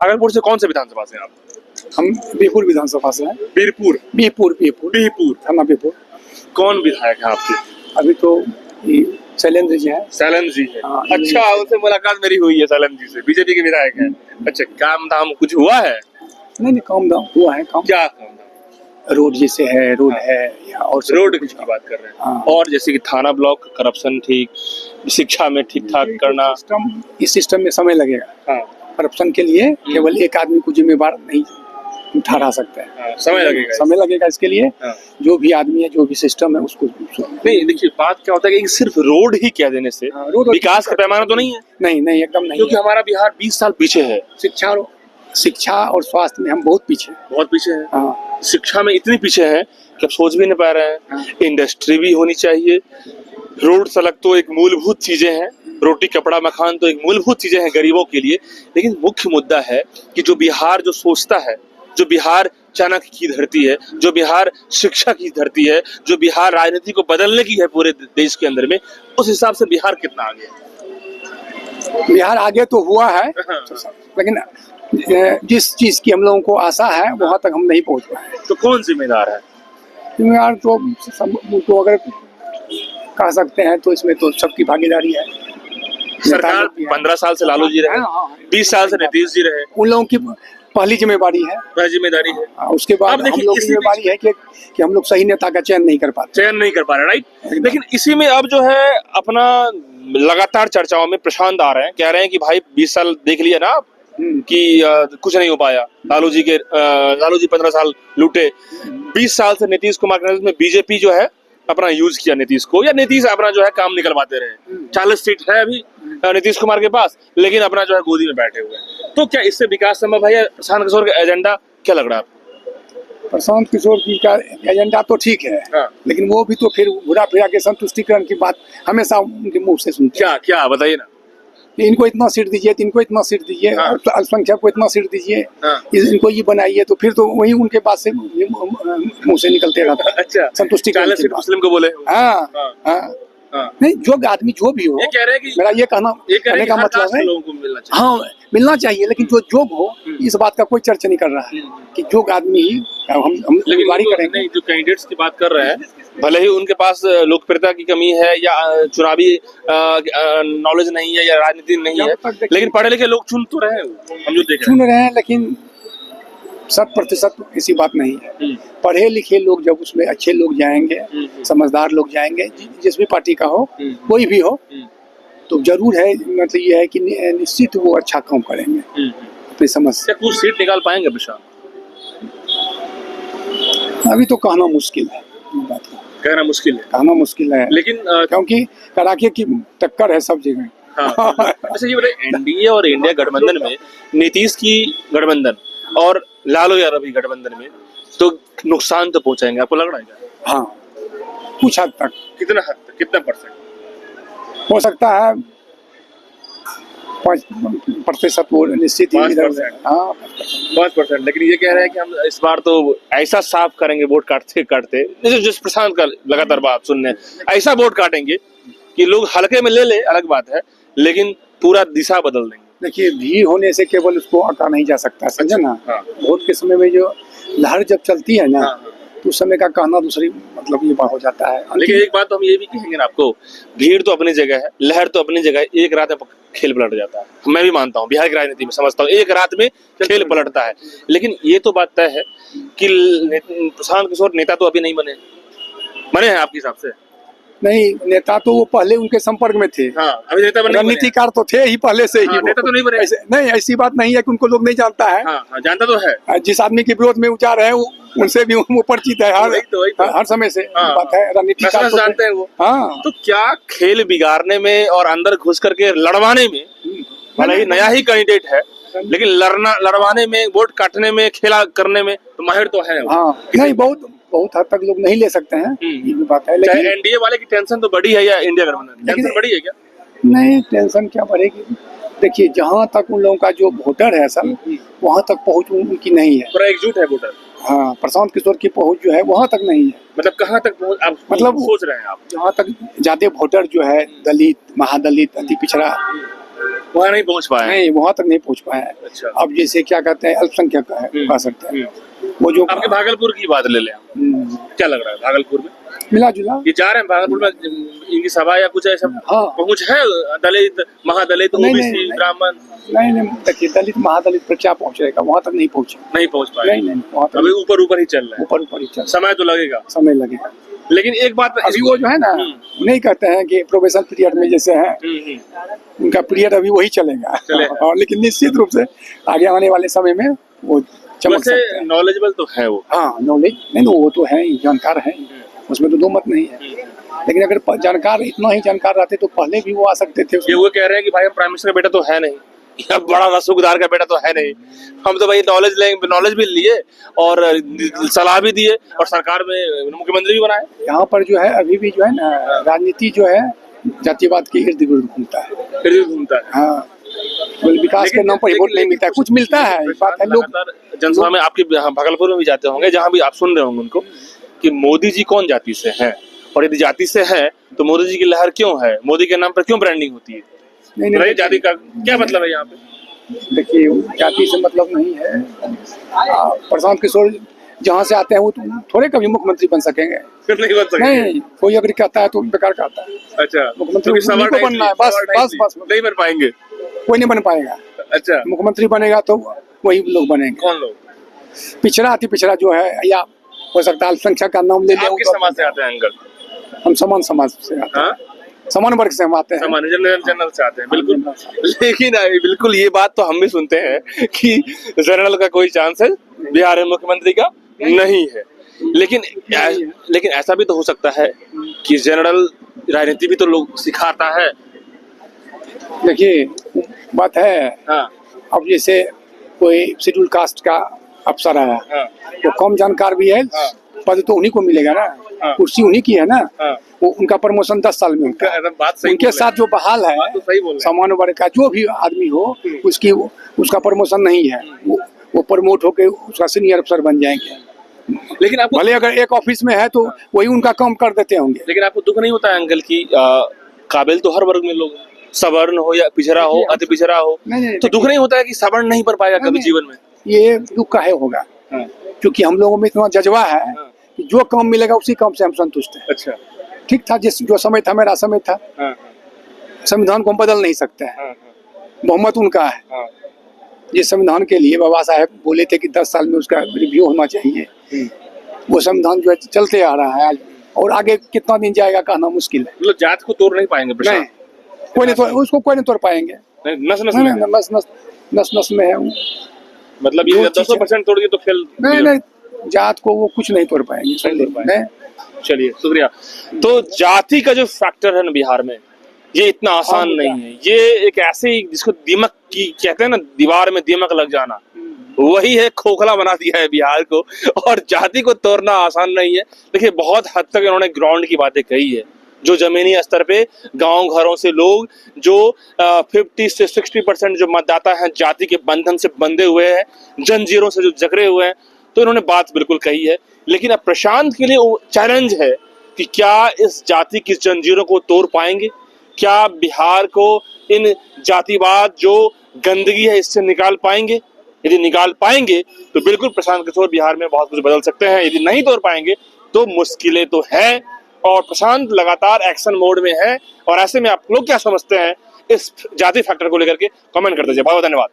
भागलपुर से कौन से विधानसभा से आप? हम बीरपुर विधानसभा से हैं। बीरपुर बीरपुर बीरपुर बीरपुर थाना बीरपुर। कौन विधायक है आपके? अभी तो ये शैलेंद्र जी हैं। शैलेंद्र जी है। हाँ, अच्छा, उनसे मुलाकात मेरी हुई है शैलेंद्र जी से, बीजेपी के विधायक हैं। अच्छा, काम धाम कुछ हुआ है? नहीं काम दाम हुआ है। काम क्या काम धाम? रोड जैसे है, रोड है या और रोड की बात कर रहे हैं। हाँ। और जैसे कि थाना ब्लॉक करप्शन ठीक, शिक्षा में ठीक ठाक करना। इस सिस्टम में समय लगेगा। हाँ, करप्शन के लिए केवल एक आदमी को जिम्मेवार नहीं ठहरा सकता है। हाँ, समय लगेगा इसके लिए। हाँ। जो भी आदमी है, जो भी सिस्टम है, उसको नहीं। देखिए, बात क्या होता है कि सिर्फ रोड ही क्या देने से विकास का पैमाना तो नहीं है। नहीं एकदम नहीं, क्योंकि हमारा बिहार 20 साल पीछे है। शिक्षा और स्वास्थ्य में हम बहुत पीछे हैं। हाँ। शिक्षा में इतनी पीछे हैं कि अब सोच भी नहीं पा रहे हैं। हाँ। इंडस्ट्री भी होनी चाहिए, रोड सड़क तो एक मूलभूत चीजें हैं, रोटी कपड़ा मकान तो एक मूलभूत चीजें हैं गरीबों के लिए। लेकिन मुख्य मुद्दा है कि जो बिहार जो सोचता है, जो बिहार चाणक्य की धरती है, जो बिहार शिक्षा की धरती है, जो बिहार राजनीति को बदलने की है पूरे देश के अंदर में, उस हिसाब से बिहार कितना आगे है? बिहार आगे तो हुआ है, लेकिन जिस चीज की हम लोगों को आशा है वहां तक हम नहीं पहुंच पाए। तो कौन जिम्मेदार है? जिम्मेदार तो अगर कह सकते हैं तो इसमें तो सबकी भागीदारी है। सरकार 15 साल से लालू जी रहे, 20 साल से नीतीश जी रहे, उन लोगों की पहली जिम्मेदारी है। उसके बाद हम लोग की जिम्मेदारी है कि हम लोग सही नेता का चयन नहीं कर पा रहे। राइट। लेकिन इसी में अब जो है अपना लगातार चर्चाओं में प्रशांत आ रहे हैं, कह रहे हैं कि भाई 20 साल देख लिया ना कि कुछ नहीं हो पाया। लालू जी 15 साल लूटे, 20 साल से नीतीश कुमार के नेतृत्व में बीजेपी जो है अपना यूज किया नीतीश को, या नीतीश अपना जो है काम निकलवाते रहे। 40 सीट है अभी नीतीश कुमार के पास, लेकिन अपना जो है गोदी में बैठे हुए हैं। तो क्या इससे विकास संभव है? या प्रशांत किशोर का एजेंडा क्या लग रहा है आपको? प्रशांत किशोर जी का एजेंडा तो ठीक है। हाँ। लेकिन वो भी तो फिर घुरा फिरा के संतुष्टिकरण की बात हमेशा उनके मुंह से सुनते हैं। क्या बताइए ना। इनको इतना सीट दीजिए, इनको इतना सीट दीजिए, हाँ। अल्पसंख्यक को इतना सीट दीजिए, हाँ। इनको ये बनाइए, तो फिर तो वही उनके पास से मुंह से निकलते रहता है। अच्छा, संतुष्टिकरण मुस्लिम को बोले। हाँ। नहीं, जो आदमी जो भी हो, ये कह रहे हैं कि मेरा ये कहने का मतलब है लोगों को मिलना चाहिए। हाँ, मिलना चाहिए, लेकिन जो जोग हो इस बात का कोई चर्चा नहीं कर रहा है कि जोग आदमी ही हम उम्मीदवारी करेंगे। नहीं, जो कैंडिडेट्स की बात कर रहे हैं, भले ही उनके पास लोकप्रियता की कमी है या चुनावी नॉलेज नहीं है या राजनीति नहीं है, लेकिन पढ़े लिखे लोग चुन तो रहे हैं। हम जो देख रहे हैं, लेकिन 100% ऐसी बात नहीं है। पढ़े लिखे लोग जब उसमें अच्छे लोग जाएंगे, समझदार लोग जाएंगे, जिस भी पार्टी का हो, कोई भी हो, तो जरूर है, मतलब ये है कि निश्चित वो अच्छा काम करेंगे अपनी समझ से। कुछ सीट निकाल पाएंगे प्रशांत? अभी तो कहना मुश्किल है। कहना मुश्किल है, लेकिन क्योंकि कड़ाके की टक्कर है सब जगह। हाँ। अच्छा, ये बताइए, एनडीए और इंडिया गठबंधन में नीतीश की गठबंधन और लालू यादव की गठबंधन में तो नुकसान तो पहुंचाएंगे, आपको लग रहा है क्या? हाँ, कुछ हद तक। कितना हद तक, कितना परसेंट हो सकता है? 5% वो निश्चित ही। 5%। लेकिन ये कह रहे हैं कि हम इस बार तो ऐसा साफ करेंगे वोट काटते जिस प्रशांत का लगातार बात सुनने, ऐसा वोट काटेंगे कि लोग हल्के में ले, अलग बात है, लेकिन पूरा दिशा बदल देंगे। देखिए, भीड़ होने से केवल उसको आका नहीं जा सकता, समझे ना। हाँ। वोट के समय में जो लहर जब चलती है ना, तो उस समय का कहना दूसरी मतलब ये बात हो जाता है। लेकिन एक बात तो हम ये भी कहेंगे ना आपको, भीड़ तो अपनी जगह है, लहर तो अपनी जगह है, एक रात में खेल पलट जाता है। मैं भी मानता हूँ, बिहार की राजनीति में समझता हूँ एक रात में खेल पलटता है। लेकिन ये तो बात तय है कि प्रशांत किशोर नेता तो अभी नहीं बने हैं आपके हिसाब से? नहीं, नेता तो वो पहले उनके संपर्क में थे। हाँ, अभी नेता बने, रणनीतिकार तो थे ही पहले से ही। नेता तो नहीं बने। नहीं, ऐसी बात नहीं है कि उनको लोग नहीं जानता है। हाँ, जानता तो है। जिस आदमी के विरोध में उचार है उनसे भी वो परिचित है हर समय से। बात है, रणनीतिकार जानते हैं वो। हाँ। तो क्या खेल बिगाड़ने में और अंदर घुस करके लड़वाने में, भले ही नया ही कैंडिडेट है, लेकिन लड़वाने में, वोट काटने में, खेला करने में तो माहिर तो है। हाँ, नहीं, बहुत हद तक लोग नहीं ले सकते हैं, ये भी बात है। लेकिन एनडीए वाले की टेंशन तो बड़ी है या इंडिया गठबंधन टेंशन बड़ी है क्या? नहीं, टेंशन क्या बढ़ेगी। देखिए, जहाँ तक उन लोगों का जो वोटर है सर, वहाँ तक पहुँच उनकी नहीं है। पूरा एकजुट है वोटर। हाँ, प्रशांत किशोर की पहुँच जो है वहाँ तक नहीं है। मतलब कहाँ तक पहुँच आप मतलब सोच रहे हैं आप? जहाँ तक ज्यादा वोटर जो है, दलित, महादलित, अति पिछड़ा, वहाँ नहीं पहुंच पाए हैं। नहीं, वहां तक नहीं पहुंच पाया है। अच्छा। अब जैसे क्या कहते हैं, अल्पसंख्यक का है, कह सकते हैं, वो जो आपके भागलपुर की बात ले लें आप। क्या लग रहा है भागलपुर में मिला जुला। ये जा रहे हैं भागलपुर में इनकी सभा या कुछ ऐसा हाँ। पहुंच है? दलित, महादलित, नहीं, ओबीसी, नहीं, ब्राह्मण नहीं, देखिए दलित महादलित पर क्या पहुंचेगा, वहां तक नहीं पहुंचे। नहीं पहुंच पाए। नहीं, वहां तक अभी ऊपर ऊपर ही चल रहा है। ऊपर ऊपर ही चल, समय तो लगेगा, समय लगेगा। लेकिन एक बात अभी वो जो है ना, नहीं कहते हैं कि प्रोबेशन पीरियड में जैसे है, उनका पीरियड अभी वही चलेगा। और लेकिन निश्चित रूप से आगे आने वाले समय में वो चमक सकते हैं। नॉलेजेबल तो है वो। हाँ, नॉलेज नहीं, वो तो है ही, जानकार है, उसमें तो दो मत नहीं है। लेकिन अगर जानकार, इतना ही जानकार रहते तो पहले भी वो आ सकते थे। ये वो कह रहे हैं कि भाई हम प्राइम मिनिस्टर का बेटा तो है नहीं, या बड़ा रसूखदार का बेटा तो है नहीं, हम तो भाई नॉलेज भी लिए और सलाह भी दिए और सरकार में मुख्यमंत्री भी बनाए। यहाँ पर जो है अभी भी जो है ना, राजनीति जो है जातिवाद के इर्द गिर्द घूमता है। हाँ, विकास के नाम पर वोट नहीं मिलता है, कुछ मिलता है। बात है, लोग जनसभा में आपके भागलपुर में भी जाते होंगे, जहाँ भी आप सुन रहे होंगे उनको कि मोदी जी कौन जाति से है, और यदि जाति से है तो मोदी जी की लहर क्यों है, मोदी के नाम पर क्यों ब्रांडिंग होती है? नहीं, जाति का क्या मतलब है यहाँ पे? देखिए, जाति से मतलब नहीं है। प्रशांत किशोर जहाँ से आते हैं वो तो थोड़े कभी मुख्यमंत्री बन सकेंगे। नहीं बन सकेंगे। नहीं, कोई अगर कहता है तो बेकार कहता है। अच्छा, मुख्यमंत्री को बनना है, बस नहीं बन पाएंगे, कोई नहीं बन पाएगा। अच्छा, मुख्यमंत्री बनेगा तो वही लोग बनेंगे। कौन लोग? पिछड़ा अति पिछड़ा जो है, या हो सकता है अल्पसंख्यक का नाम ले ले। आप किस समाज से आते हैं अंकल? हम समान समाज से आते हैं, समान वर्ग से हम आते हैं, समान जनरल से आते हैं। बिल्कुल, लेकिन बिल्कुल ये बात तो हम भी सुनते हैं कि जनरल का कोई चांस है बिहार में मुख्यमंत्री का नहीं है। लेकिन ऐसा भी तो हो सकता है कि जनरल राजनीति भी तो लोग सिखाता है। देखिए, बात है, अब जैसे कोई शेड्यूल कास्ट का अफसर आया, तो कम जानकार भी है, पद तो उन्हीं को मिलेगा ना, कुर्सी उन्हीं की है ना। वो उनका प्रमोशन 10 साल में होता है। उनके साथ जो बहाल है, सामान्य वर्ग का जो भी आदमी हो, उसका प्रमोशन नहीं है, वो प्रमोट होके उसका सीनियर अफसर बन जाएंगे। लेकिन आपको भले अगर एक ऑफिस में है तो वही उनका काम कर देते होंगे। लेकिन आपको दुख नहीं होता है अंकल की काबिल तो हर वर्ग में लोग, सवर्ण हो या पिछड़ा हो, अति पिछड़ा हो, तो दुख नहीं होता है कि सवर्ण नहीं बन पाएगा कभी जीवन में? ये दुख काहे होगा, क्योंकि हम लोगों में इतना जज्बा है कि जो काम मिलेगा उसी काम से हम संतुष्ट हैं। अच्छा, ठीक था, जो समय था मेरा समय था। संविधान को हम बदल नहीं सकते हैं, बहुमत उनका है। जिस संविधान के लिए बाबा साहेब बोले थे कि 10 साल में उसका रिव्यू होना चाहिए, वो संविधान जो है चलते आ रहा है आज, और आगे कितना दिन जाएगा कहना मुश्किल है। मतलब जात को तोड़ नहीं पाएंगे? नहीं, कोई नहीं तोड़, उसको कोई नहीं तोड़ पाएंगे। नस नस में है। मतलब ये 10% तोड़ दिए तो खेल नहीं, जात को वो कुछ नहीं तोड़ पाएंगे। चलिए, शुक्रिया। तो जाति का जो फैक्टर है ना बिहार में, ये इतना आसान नहीं है। ये एक ऐसे जिसको दीमक की कहते हैं ना, दीवार में दीमक लग जाना, वही है, खोखला बना दिया है बिहार को। और जाति को तोड़ना आसान नहीं है। देखिए, बहुत हद तक इन्होंने ग्राउंड की बातें कही है, जो जमीनी स्तर पे गांव घरों से लोग जो 50 से 60% जो मतदाता हैं जाति के बंधन से बंधे हुए हैं, जंजीरों से जो जकड़े हुए हैं, तो इन्होंने बात बिल्कुल कही है। लेकिन अब प्रशांत के लिए चैलेंज है कि क्या इस जाति की जंजीरों को तोड़ पाएंगे, क्या बिहार को इन जातिवाद जो गंदगी है इससे निकाल पाएंगे? यदि निकाल पाएंगे तो बिल्कुल प्रशांत किशोर बिहार में बहुत कुछ बदल सकते हैं। यदि नहीं तोड़ पाएंगे तो मुश्किलें तो है, और प्रशांत लगातार एक्शन मोड में है। और ऐसे में आप लोग क्या समझते हैं इस जाति फैक्टर को लेकर के, कमेंट कर दीजिए। बहुत धन्यवाद।